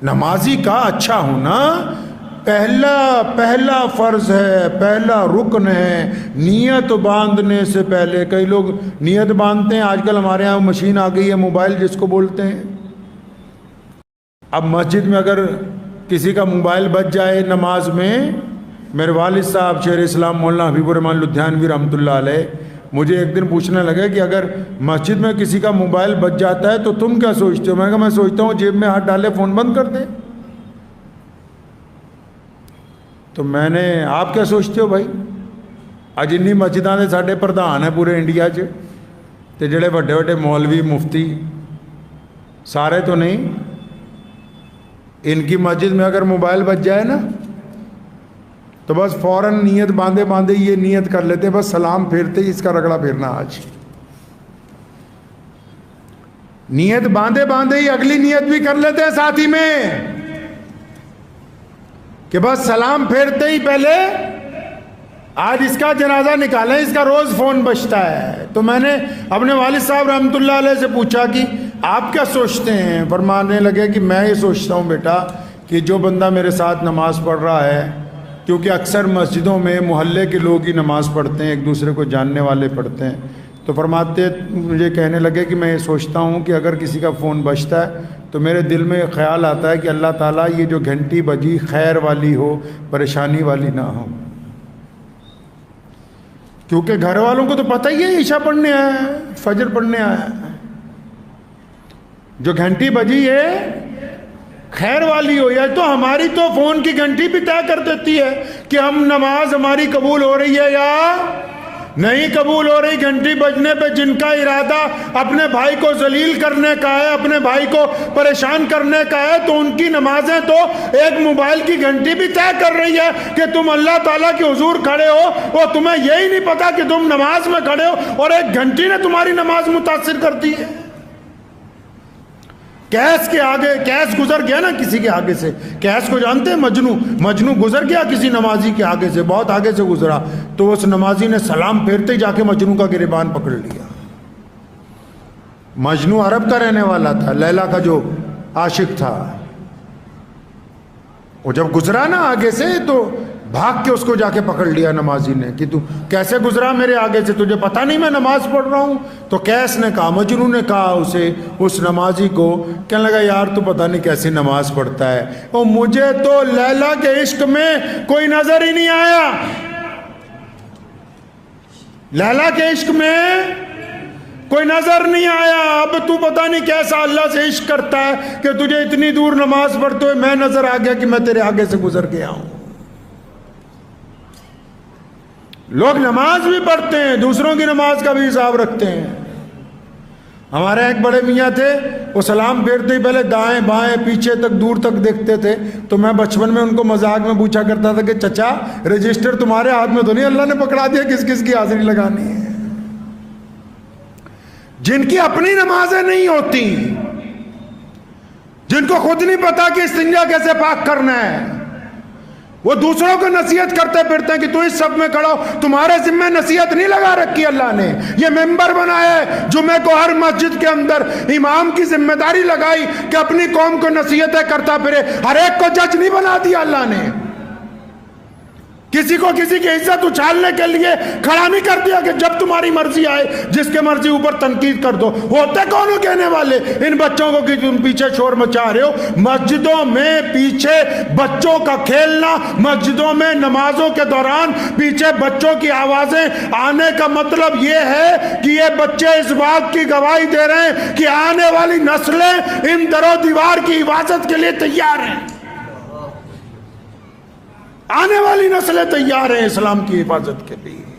نمازی کا اچھا ہونا پہلا فرض ہے، پہلا رکن ہے، نیت باندھنے سے پہلے۔ کئی لوگ نیت باندھتے ہیں، آج کل ہمارے ہاں مشین آ گئی ہے موبائل جس کو بولتے ہیں۔ اب مسجد میں اگر کسی کا موبائل بج جائے نماز میں، میرے والد صاحب شیخ اسلام مولانا حبیب الرحمن لدھیانوی رحمۃ اللہ علیہ مجھے ایک دن پوچھنے لگے کہ اگر مسجد میں کسی کا موبائل بج جاتا ہے تو تم کیا سوچتے ہو؟ میں کہا میں سوچتا ہوں جیب میں ہاتھ ڈالے فون بند کر دے۔ تو میں نے آپ کیا سوچتے ہو بھائی؟ اج انی مسجداں دے ساڈے پردھان ہیں پورے انڈیا چ، تے جڑے وڈے وڈے مولوی مفتی سارے تو نہیں، ان کی مسجد میں اگر موبائل بج جائے نا تو بس فوراً نیت باندھے باندھے یہ نیت کر لیتے، بس سلام پھیرتے ہی اس کا رگڑا پھیرنا آج۔ نیت باندھے باندھے ہی اگلی نیت بھی کر لیتے ہیں ساتھی میں کہ بس سلام پھیرتے ہی پہلے آج اس کا جنازہ نکالیں، اس کا روز فون بجتا ہے۔ تو میں نے اپنے والد صاحب رحمۃ اللہ علیہ سے پوچھا کہ آپ کیا سوچتے ہیں؟ فرمانے لگے کہ میں یہ سوچتا ہوں بیٹا کہ جو بندہ میرے ساتھ نماز پڑھ رہا ہے، کیونکہ اکثر مسجدوں میں محلے کے لوگ ہی نماز پڑھتے ہیں، ایک دوسرے کو جاننے والے پڑھتے ہیں، تو فرماتے مجھے کہنے لگے کہ میں یہ سوچتا ہوں کہ اگر کسی کا فون بجتا ہے تو میرے دل میں خیال آتا ہے کہ اللہ تعالیٰ یہ جو گھنٹی بجی خیر والی ہو، پریشانی والی نہ ہو، کیونکہ گھر والوں کو تو پتہ ہی ہے عشاء پڑھنے آیا ہے، فجر پڑھنے آیا ہے، جو گھنٹی بجی ہے خیر والی ہو، یا تو ہماری تو فون کی گھنٹی بھی طے کر دیتی ہے کہ ہم نماز ہماری قبول ہو رہی ہے یا نہیں قبول ہو رہی۔ گھنٹی بجنے پہ جن کا ارادہ اپنے بھائی کو ذلیل کرنے کا ہے، اپنے بھائی کو پریشان کرنے کا ہے، تو ان کی نمازیں تو ایک موبائل کی گھنٹی بھی طے کر رہی ہے کہ تم اللہ تعالیٰ کے حضور کھڑے ہو اور تمہیں یہی نہیں پتا کہ تم نماز میں کھڑے ہو، اور ایک گھنٹی نے تمہاری نماز متاثر کر دی ہے۔ کیس کے آگے، کیس گزر گیا نا کسی کے آگے سے، کیس کو جانتے ہیں؟ مجنو گزر گیا کسی نمازی کے آگے سے، بہت آگے سے گزرا، تو اس نمازی نے سلام پھیرتے ہی جا کے مجنو کا گریبان پکڑ لیا۔ مجنو عرب کا رہنے والا تھا، لیلا کا جو عاشق تھا، وہ جب گزرا نا آگے سے تو بھاگ کے اس کو جا کے پکڑ لیا نمازی نے کہ تو کیسے گزرا میرے آگے سے، تجھے پتہ نہیں میں نماز پڑھ رہا ہوں؟ تو کیس نے کہا، مجنو نے کہا اسے، اس نمازی کو، کہنے لگا یار تو پتہ نہیں کیسی نماز پڑھتا ہے، اور مجھے تو لیلا کے عشق میں کوئی نظر ہی نہیں آیا، لیلا کے عشق میں کوئی نظر نہیں آیا، اب تو پتہ نہیں کیسا اللہ سے عشق کرتا ہے کہ تجھے اتنی دور نماز پڑھتے ہوئے میں نظر آ گیا کہ میں تیرے آگے سے گزر گیا ہوں۔ لوگ نماز بھی پڑھتے ہیں، دوسروں کی نماز کا بھی حساب رکھتے ہیں۔ ہمارے ایک بڑے میاں تھے، وہ سلام پھیرتے ہی پہلے دائیں بائیں پیچھے تک دور تک دیکھتے تھے، تو میں بچپن میں ان کو مذاق میں پوچھا کرتا تھا کہ چچا رجسٹر تمہارے ہاتھ میں تو نہیں اللہ نے پکڑا دیا کس کس کی حاضری لگانی ہے؟ جن کی اپنی نمازیں نہیں ہوتی، جن کو خود نہیں پتا کہ استنجا کیسے پاک کرنا ہے، وہ دوسروں کو نصیحت کرتے پھرتے ہیں کہ تو اس صف میں کھڑا ہو، تمہارے ذمہ نصیحت نہیں لگا رکھی اللہ نے، یہ ممبر بنایا ہے جمعے کو ہر مسجد کے اندر، امام کی ذمہ داری لگائی کہ اپنی قوم کو نصیحتیں کرتا پھرے، ہر ایک کو جج نہیں بنا دیا اللہ نے، کسی کو کسی کی عزت اچھالنے کے لیے کھڑا نہیں کر دیا کہ جب تمہاری مرضی آئے جس کے مرضی اوپر تنقید کر دو۔ ہوتے کون ہو کہنے والے ان بچوں کو کہ تم پیچھے شور مچا رہے ہو؟ مسجدوں میں پیچھے بچوں کا کھیلنا، مسجدوں میں نمازوں کے دوران پیچھے بچوں کی آوازیں آنے کا مطلب یہ ہے کہ یہ بچے اس بات کی گواہی دے رہے ہیں کہ آنے والی نسلیں ان در و دیوار کی حفاظت کے لیے تیار ہیں، آنے والی نسلیں تیار ہیں اسلام کی حفاظت کے لیے۔